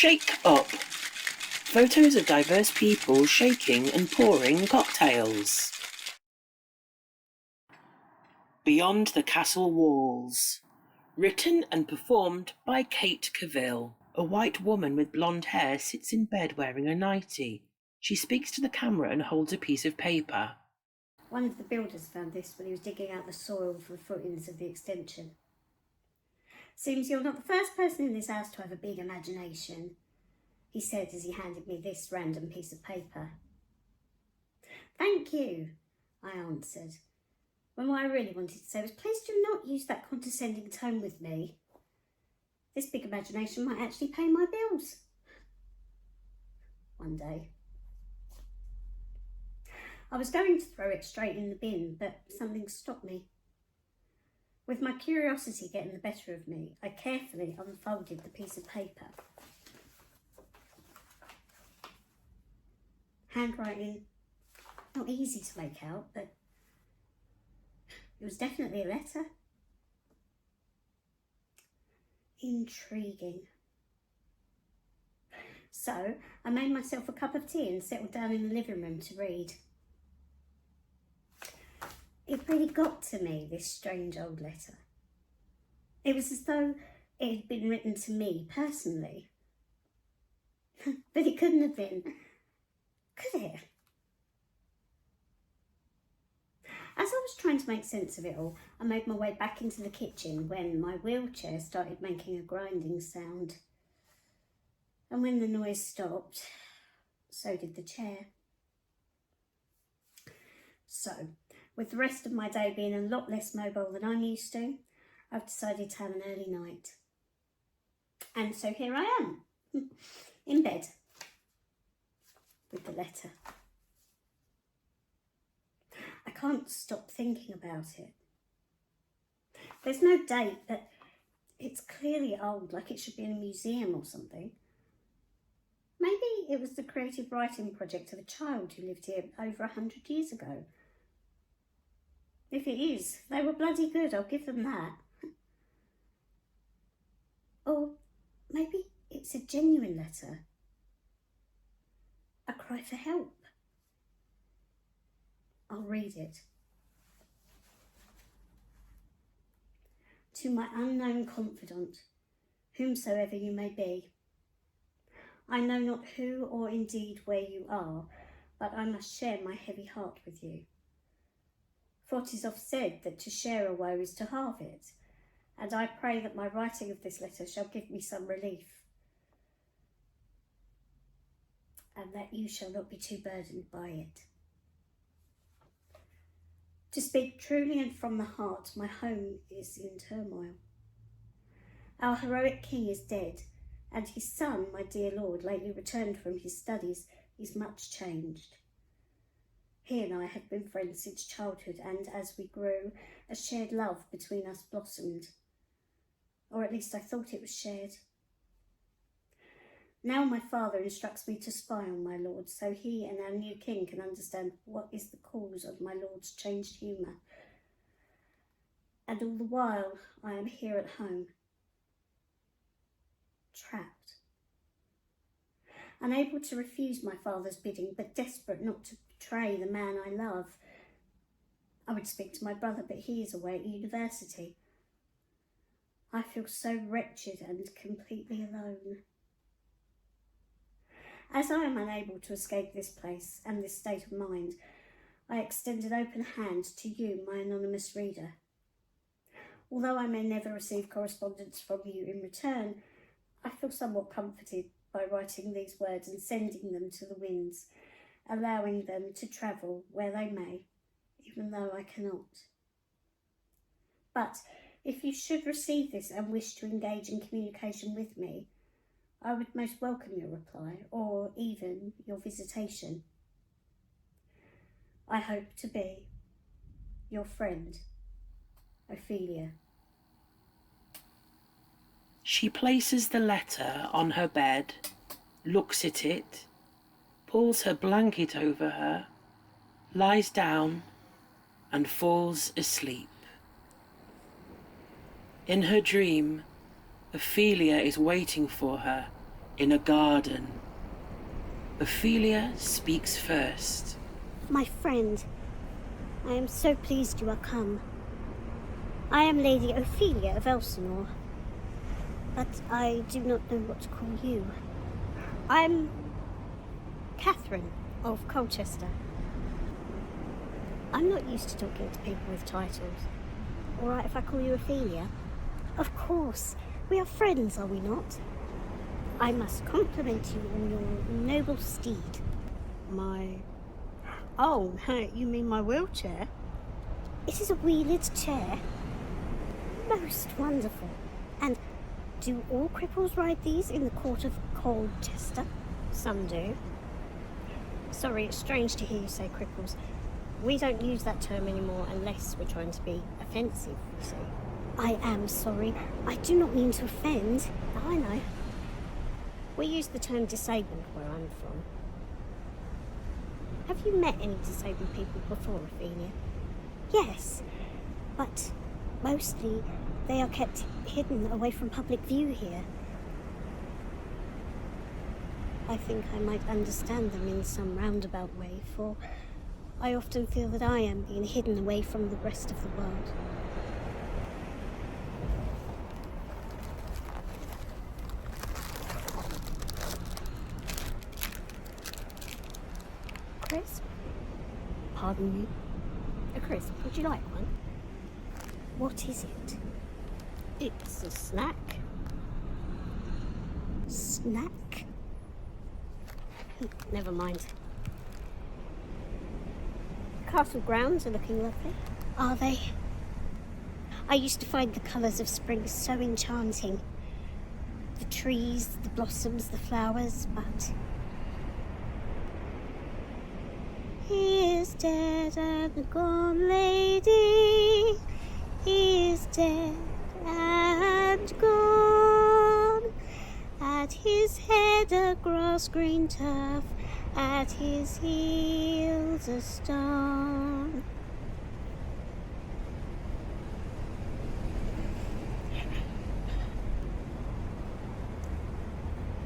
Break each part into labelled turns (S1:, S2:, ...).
S1: Shake Up. Photos of diverse people shaking and pouring cocktails. Beyond the Castle Walls. Written and performed by Kate Cavill. A white woman with blonde hair sits in bed wearing a nightie. She speaks to the camera and holds a piece of paper.
S2: One of the builders found this when he was digging out the soil for the footings of the extension. Seems you're not the first person in this house to have a big imagination, he said as he handed me this random piece of paper. Thank you, I answered, when what I really wanted to say was, please do not use that condescending tone with me. This big imagination might actually pay my bills. One day. I was going to throw it straight in the bin, but something stopped me. With my curiosity getting the better of me, I carefully unfolded the piece of paper. Handwriting, not easy to make out, but it was definitely a letter. Intriguing. So I made myself a cup of tea and settled down in the living room to read. It really got to me, this strange old letter. It was as though it had been written to me personally. But it couldn't have been, could it? As I was trying to make sense of it all, I made my way back into the kitchen when my wheelchair started making a grinding sound. And when the noise stopped, so did the chair. So, with the rest of my day being a lot less mobile than I'm used to, I've decided to have an early night. And so here I am, in bed, with the letter. I can't stop thinking about it. There's no date, but it's clearly old, like it should be in a museum or something. Maybe it was the creative writing project of a child who lived here over 100 years ago. If it is, they were bloody good, I'll give them that. Or maybe it's a genuine letter. A cry for help. I'll read it. To my unknown confidant, whomsoever you may be. I know not who or indeed where you are, but I must share my heavy heart with you. For 'tis oft said that to share a woe is to halve it, and I pray that my writing of this letter shall give me some relief, and that you shall not be too burdened by it. To speak truly and from the heart, my home is in turmoil. Our heroic king is dead, and his son, my dear lord, lately returned from his studies, is much changed. He and I had been friends since childhood, and as we grew, a shared love between us blossomed. Or at least I thought it was shared. Now my father instructs me to spy on my lord, so he and our new king can understand what is the cause of my lord's changed humour. And all the while I am here at home, trapped. Unable to refuse my father's bidding, but desperate not to betray the man I love. I would speak to my brother, but he is away at university. I feel so wretched and completely alone. As I am unable to escape this place and this state of mind, I extend an open hand to you, my anonymous reader. Although I may never receive correspondence from you in return, I feel somewhat comforted by writing these words and sending them to the winds, allowing them to travel where they may, even though I cannot. But if you should receive this and wish to engage in communication with me, I would most welcome your reply, or even your visitation. I hope to be your friend, Ophelia.
S1: She places the letter on her bed, looks at it, pulls her blanket over her, lies down and falls asleep. In her dream, Ophelia is waiting for her In a garden. Ophelia speaks first.
S2: My friend, I am so pleased you are come. I am Lady Ophelia of Elsinore, but I do not know what to call you. I'm Catherine of Colchester. I'm not used to talking to people with titles. All right if I call you Ophelia? Of course. We are friends, are we not? I must compliment you on your noble steed. Oh, you mean my wheelchair? It is a wheeled chair. Most wonderful. And do all cripples ride these in the court of Colchester? Some do. Sorry, it's strange to hear you say cripples. We don't use that term anymore unless we're trying to be offensive, you see. I am sorry. I do not mean to offend. I know. We use the term disabled where I'm from. Have you met any disabled people before, Ophelia? Yes, but mostly they are kept hidden away from public view here. I think I might understand them in some roundabout way, for I often feel that I am being hidden away from the rest of the world. Crisp? Pardon me? A crisp, would you like one? What is it? It's a snack. Snack? Never mind. Castle grounds are looking lovely. Are they? I used to find the colours of spring so enchanting. The trees, the blossoms, the flowers, but he is dead and gone, lady. He is dead and gone. At his head a grass-green turf, at his heels a stone.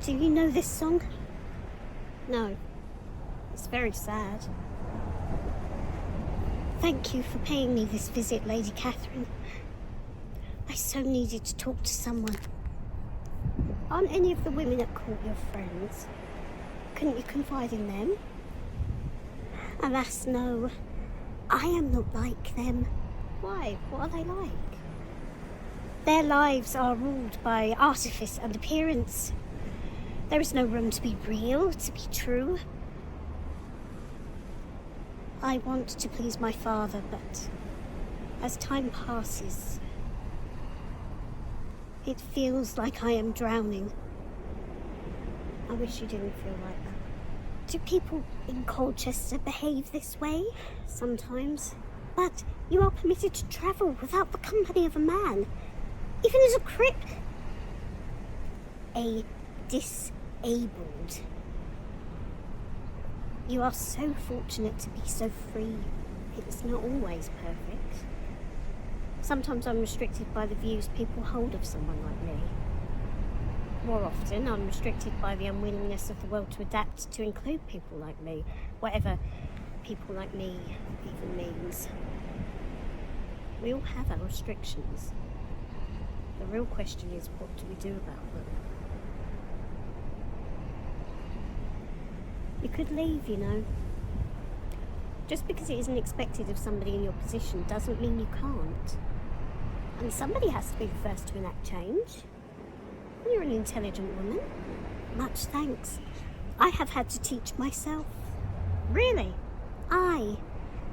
S2: Do you know this song? No. It's very sad. Thank you for paying me this visit, Lady Catherine. I so needed to talk to someone. Aren't any of the women at court your friends? Couldn't you confide in them? Alas, no. I am not like them. Why? What are they like? Their lives are ruled by artifice and appearance. There is no room to be real, to be true. I want to please my father, but as time passes, it feels like I am drowning. I wish you didn't feel like that. Do people in Colchester behave this way? Sometimes. But you are permitted to travel without the company of a man, even as a crip. A disabled. You are so fortunate to be so free. It's not always perfect. Sometimes I'm restricted by the views people hold of someone like me. More often, I'm restricted by the unwillingness of the world to adapt to include people like me, whatever people like me even means. We all have our restrictions. The real question is, what do we do about them? You could leave, you know. Just because it isn't expected of somebody in your position doesn't mean you can't. And somebody has to be the first to enact change. You're an intelligent woman. Much thanks. I have had to teach myself. Really?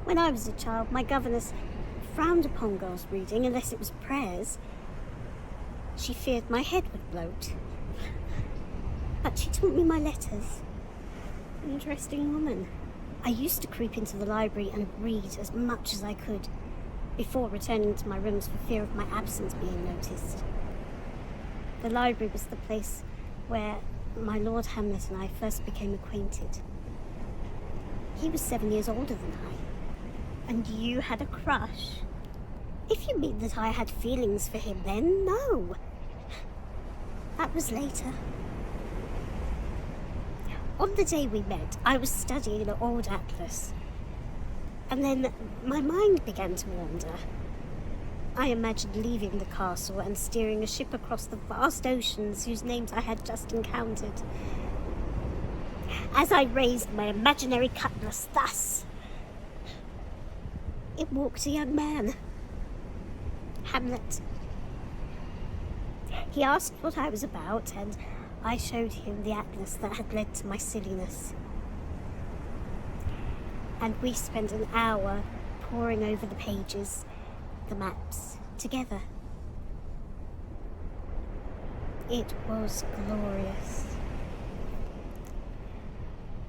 S2: When I was a child, my governess frowned upon girls reading unless it was prayers. She feared my head would bloat. But she taught me my letters. An interesting woman. I used to creep into the library and read as much as I could before returning to my rooms for fear of my absence being noticed. The library was the place where my Lord Hamlet and I first became acquainted. He was 7 years older than I. And you had a crush? If you mean that I had feelings for him then, no. That was later. On the day we met, I was studying an old atlas. And then my mind began to wander. I imagined leaving the castle and steering a ship across the vast oceans whose names I had just encountered. As I raised my imaginary cutlass thus, it walked a young man, Hamlet. He asked what I was about, and I showed him the atlas that had led to my silliness. And we spent an hour poring over the pages, the maps, together. It was glorious.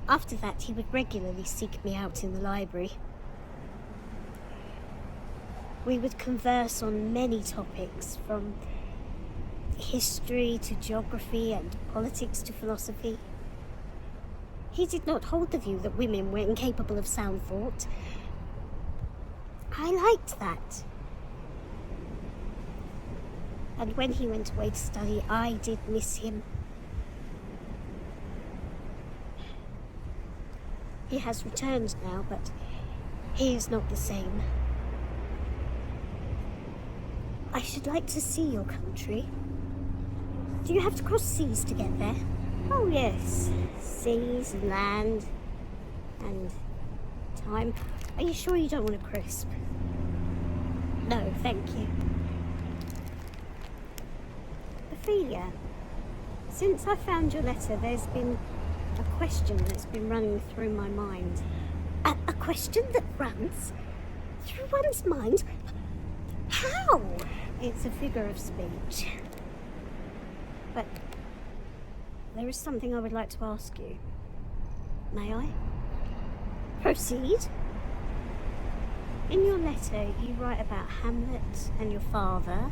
S2: After that, he would regularly seek me out in the library. We would converse on many topics, from history to geography and politics to philosophy. He did not hold the view that women were incapable of sound thought. I liked that. And when he went away to study, I did miss him. He has returned now, but he is not the same. I should like to see your country. Do you have to cross seas to get there? Oh yes, seas and land and time. Are you sure you don't want a crisp? No, thank you. Ophelia, since I found your letter, there's been a question that's been running through my mind. A question that runs through one's mind? How? It's a figure of speech. But there is something I would like to ask you. May I? Proceed. In your letter, you write about Hamlet and your father,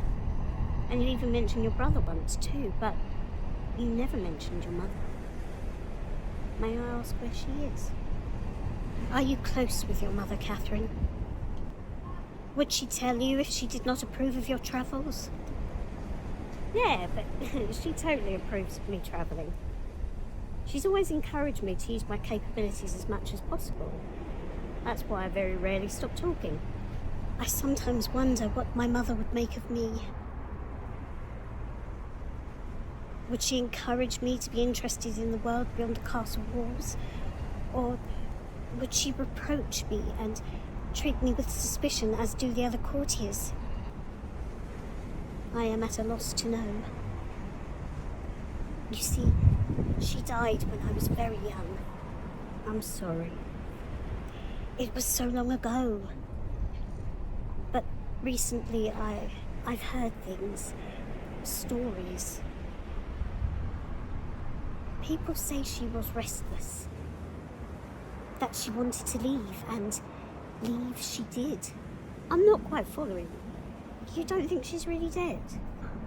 S2: and you even mention your brother once too, but you never mentioned your mother. May I ask where she is? Are you close with your mother, Catherine? Would she tell you if she did not approve of your travels? Yeah, but she totally approves of me travelling. She's always encouraged me to use my capabilities as much as possible. That's why I very rarely stop talking. I sometimes wonder what my mother would make of me. Would she encourage me to be interested in the world beyond the castle walls? Or would she reproach me and treat me with suspicion as do the other courtiers? I am at a loss to know. You see, she died when I was very young. I'm sorry. It was so long ago. But recently I've heard things, stories. People say she was restless, that she wanted to leave, and leave she did. I'm not quite following. You don't think she's really dead?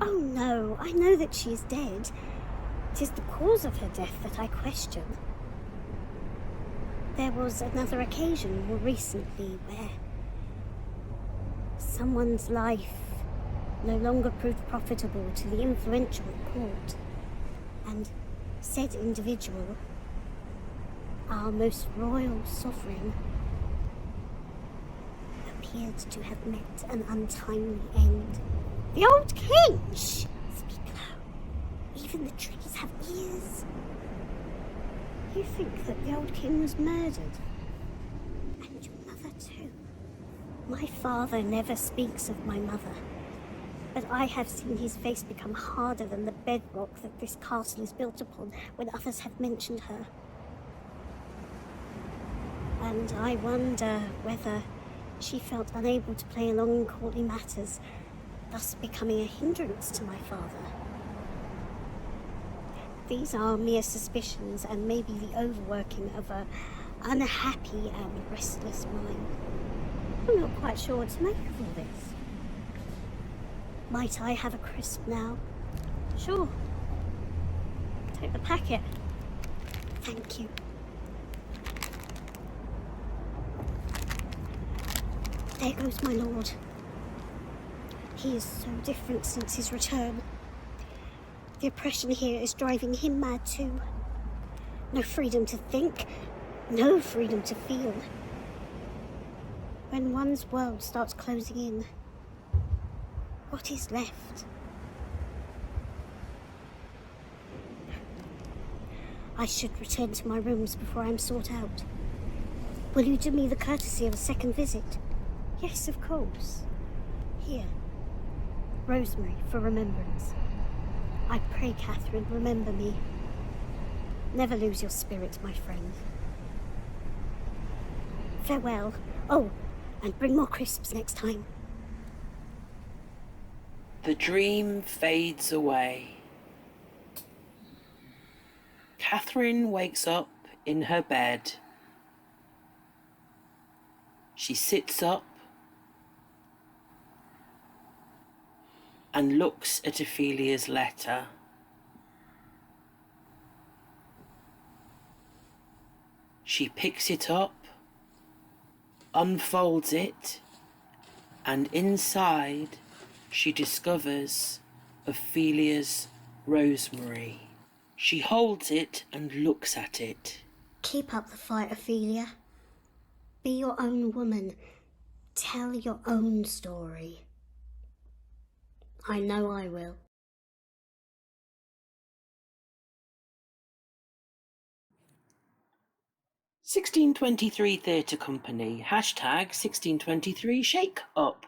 S2: Oh no, I know that she is dead. It is the cause of her death that I question. There was another occasion more recently where someone's life no longer proved profitable to the influential at court, and said individual, our most royal sovereign, appeared to have met an untimely end. The old king! Shh! Speak low. Even the trees have ears. You think that the old king was murdered? And your mother too. My father never speaks of my mother, but I have seen his face become harder than the bedrock that this castle is built upon when others have mentioned her. And I wonder whether she felt unable to play along in courtly matters, thus becoming a hindrance to my father. These are mere suspicions and maybe the overworking of an unhappy and restless mind. I'm not quite sure what to make of all this. Might I have a crisp now? Sure. Take the packet. Thank you. There goes my lord. He is so different since his return. The oppression here is driving him mad too. No freedom to think, no freedom to feel. When one's world starts closing in, what is left? I should return to my rooms before I am sought out. Will you do me the courtesy of a second visit? Yes, of course. Here. Rosemary for remembrance. I pray, Catherine, remember me. Never lose your spirit, my friend. Farewell. Oh, and bring more crisps next time.
S1: The dream fades away. Catherine wakes up in her bed. She sits up and looks at Ophelia's letter. She picks it up, unfolds it, and inside she discovers Ophelia's Rosemary. She holds it and looks at it.
S2: Keep up the fight, Ophelia. Be your own woman. Tell your own story. I know I will.
S1: #1623 Theatre Company, #1623 Shake Up.